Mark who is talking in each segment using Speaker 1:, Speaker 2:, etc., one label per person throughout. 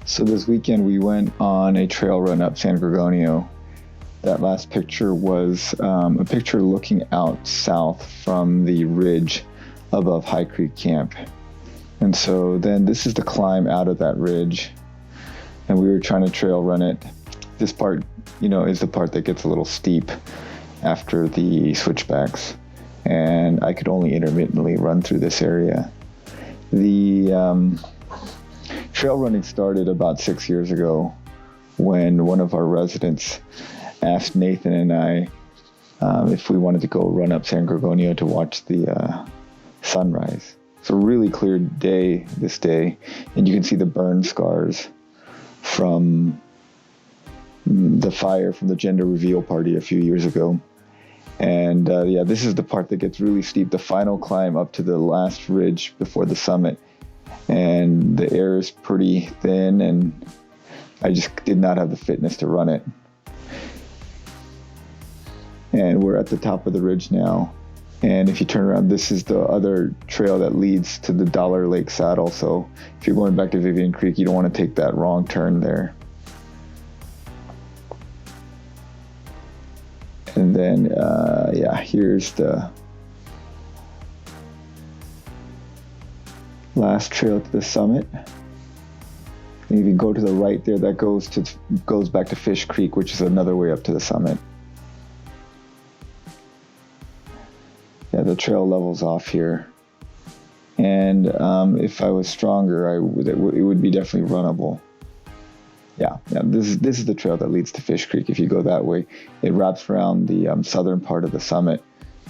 Speaker 1: So this weekend we went on a trail run up San Gorgonio. That last picture was a picture looking out south from the ridge above High Creek Camp. And so then this is the climb out of that ridge. And we were trying to trail run it. This part, is the part that gets a little steep after the switchbacks. And I could only intermittently run through this area. The trail running started about 6 years ago when one of our residents asked Nathan and I if we wanted to go run up San Gorgonio to watch the sunrise. It's a really clear day this day, and you can see the burn scars from the fire from the gender reveal party a few years ago. And this is the part that gets really steep, the final climb up to the last ridge before the summit. And the air is pretty thin, and I just did not have the fitness to run it. And we're at the top of the ridge now. And if you turn around, this is the other trail that leads to the Dollar Lake Saddle. So if you're going back to Vivian Creek, you don't want to take that wrong turn there. And then, here's the last trail to the summit. And if you go to the right there, that goes back to Fish Creek, which is another way up to the summit. Yeah, the trail levels off here. And if I was stronger, it would be definitely runnable. Yeah, this is the trail that leads to Fish Creek. If you go that way, it wraps around the southern part of the summit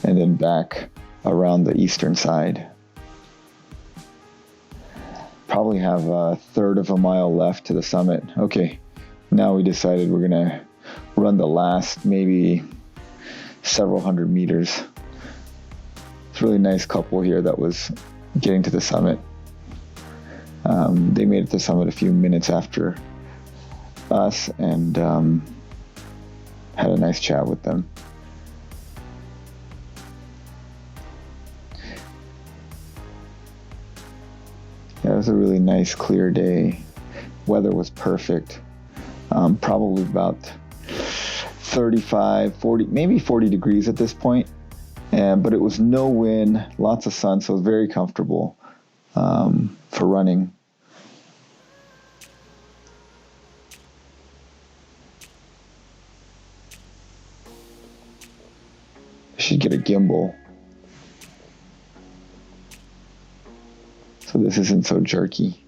Speaker 1: and then back around the eastern side. Probably have a third of a mile left to the summit. Okay, now we decided we're gonna run the last maybe several hundred meters. It's a really nice couple here that was getting to the summit. They made it to the summit a few minutes after us and had a nice chat with them. Yeah, it was a really nice clear day. Weather was perfect. Probably about 35, 40, maybe 40 degrees at this point. But it was no wind, lots of sun, so it was very comfortable for running. I should get a gimbal so this isn't so jerky.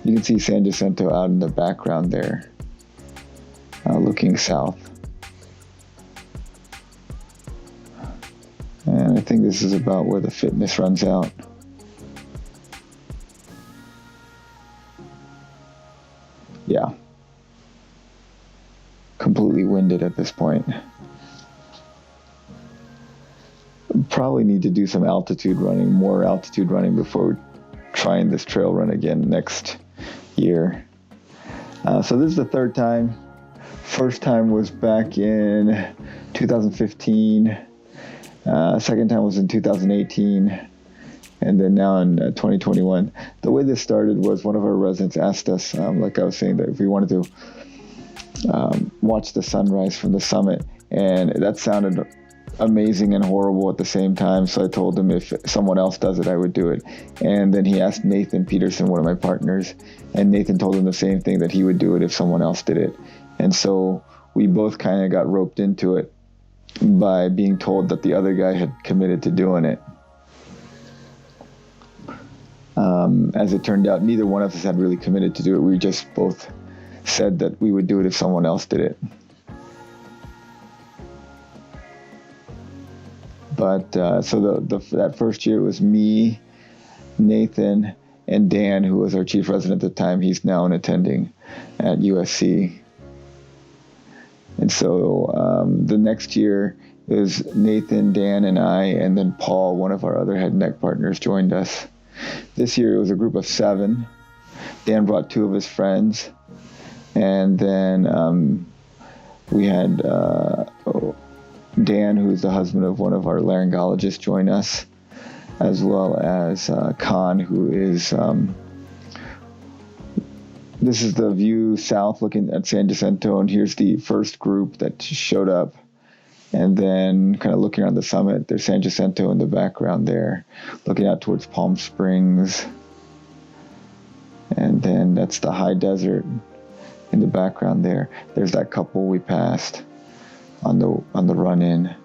Speaker 1: You can see San Jacinto out in the background there, looking south. And I think this is about where the fitness runs out. Yeah. Completely winded at this point. Probably need to do some more altitude running before trying this trail run again next year. So this is the third time. First time was back in 2015. Second time was in 2018. And then now in 2021. The way this started was one of our residents asked us, like I was saying, that if we wanted to watch the sunrise from the summit. And that sounded amazing and horrible at the same time, so I told him if someone else does it, I would do it. And then he asked Nathan Peterson, one of my partners, and Nathan told him the same thing, that he would do it if someone else did it. And so we both kind of got roped into it by being told that the other guy had committed to doing it. As it turned out, neither one of us had really committed to do it. We just both said that we would do it if someone else did it. But so that first year it was me, Nathan, and Dan, who was our chief resident at the time. He's now an attending at USC. And so the next year it was Nathan, Dan, and I, and then Paul, one of our other head neck partners, joined us. This year it was a group of 7. Dan brought 2 of his friends, and then we had Dan, who's the husband of one of our laryngologists, join us, as well as Khan, who is This is the view south looking at San Jacinto, and here's the first group that showed up. And then kind of looking around the summit, there's San Jacinto in the background there, looking out towards Palm Springs. And then that's the high desert in the background there. There's that couple we passed on the run in.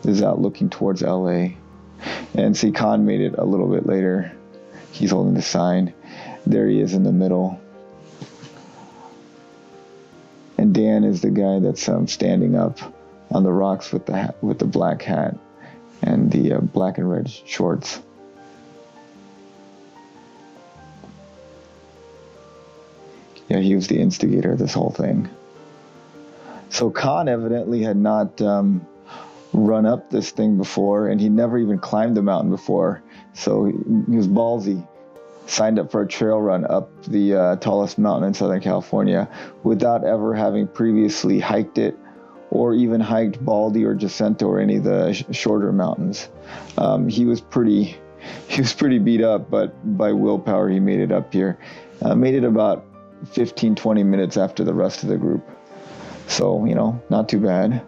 Speaker 1: This is out looking towards LA. And see, Khan made it a little bit later. He's holding the sign. There he is in the middle. And Dan is the guy that's standing up on the rocks with the black hat and the black and red shorts. Yeah, he was the instigator of this whole thing. So Khan evidently had not run up this thing before, and he never even climbed the mountain before. So he was ballsy. Signed up for a trail run up the tallest mountain in Southern California without ever having previously hiked it, or even hiked Baldy or Jacinto or any of the shorter mountains. He was pretty beat up, but by willpower he made it up here. Made it about 15-20 minutes after the rest of the group. So, not too bad.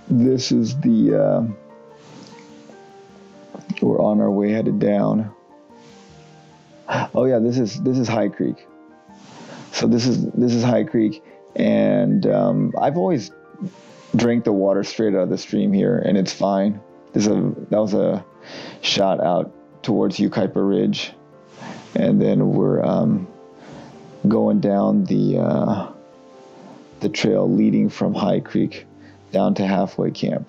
Speaker 1: This is the we're on our way headed down. Oh yeah, this is High Creek. So this is High Creek, and I've always drank the water straight out of the stream here, and it's fine. That was a shot out towards Yucaipa Ridge, and then we're going down the trail leading from High Creek down to Halfway Camp.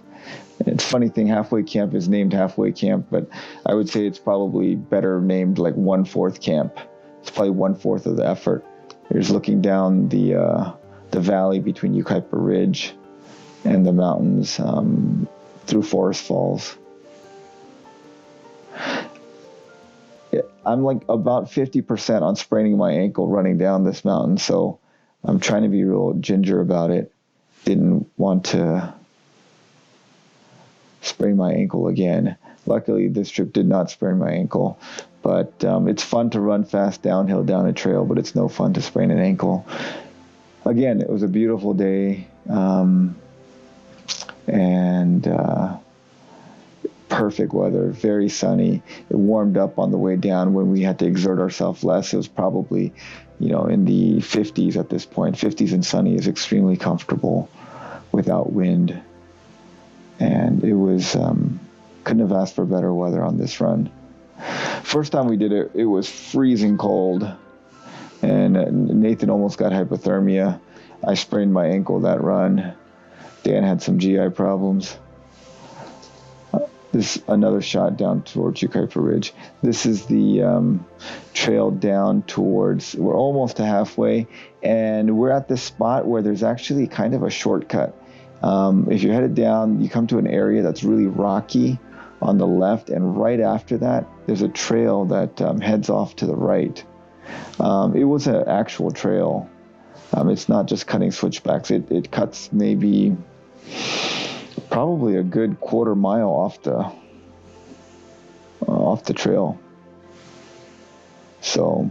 Speaker 1: And it's a funny thing, Halfway Camp is named Halfway Camp, but I would say it's probably better named like 1/4 camp. It's probably 1/4 of the effort. You're just looking down the valley between Yucaipa Ridge and the mountains through Forest Falls. I'm like about 50% on spraining my ankle running down this mountain, so I'm trying to be real ginger about it. Didn't want to sprain my ankle again. Luckily, this trip did not sprain my ankle, but it's fun to run fast downhill down a trail, but it's no fun to sprain an ankle. Again, it was a beautiful day, and perfect weather, very sunny. It warmed up on the way down when we had to exert ourselves less. It was probably, in the 50s at this point. 50s and sunny is extremely comfortable without wind. And it was, couldn't have asked for better weather on this run. First time we did it, it was freezing cold. And Nathan almost got hypothermia. I sprained my ankle that run. Dan had some GI problems. This is another shot down towards Yucaipa Ridge. This is the trail down towards, we're almost to halfway, and we're at this spot where there's actually kind of a shortcut. If you're headed down, you come to an area that's really rocky on the left, and right after that, there's a trail that heads off to the right. It was an actual trail. It's not just cutting switchbacks. It cuts maybe probably a good quarter mile off the trail. So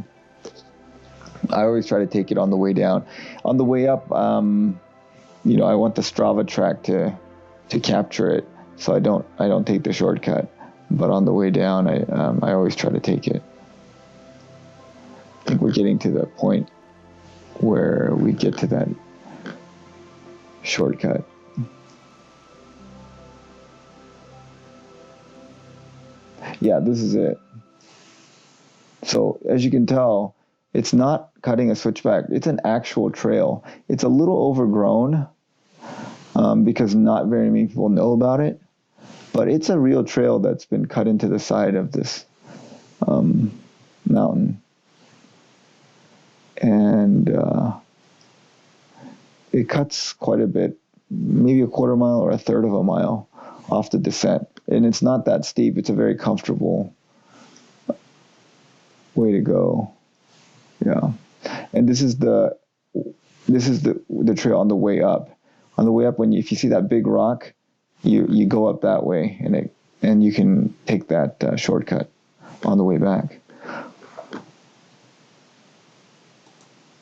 Speaker 1: I always try to take it on the way down. On the way up, I want the Strava track to capture it, so I don't take the shortcut. But on the way down, I always try to take it. I think we're getting to the point where we get to that shortcut. Yeah, this is it. So as you can tell, it's not cutting a switchback. It's an actual trail. It's a little overgrown because not very many people know about it. But it's a real trail that's been cut into the side of this mountain. And it cuts quite a bit, maybe a quarter mile or a third of a mile off the descent. And it's not that steep. It's a very comfortable way to go. Yeah. And this is the trail on the way up. On the way up, if you see that big rock, you go up that way, and you can take that shortcut on the way back.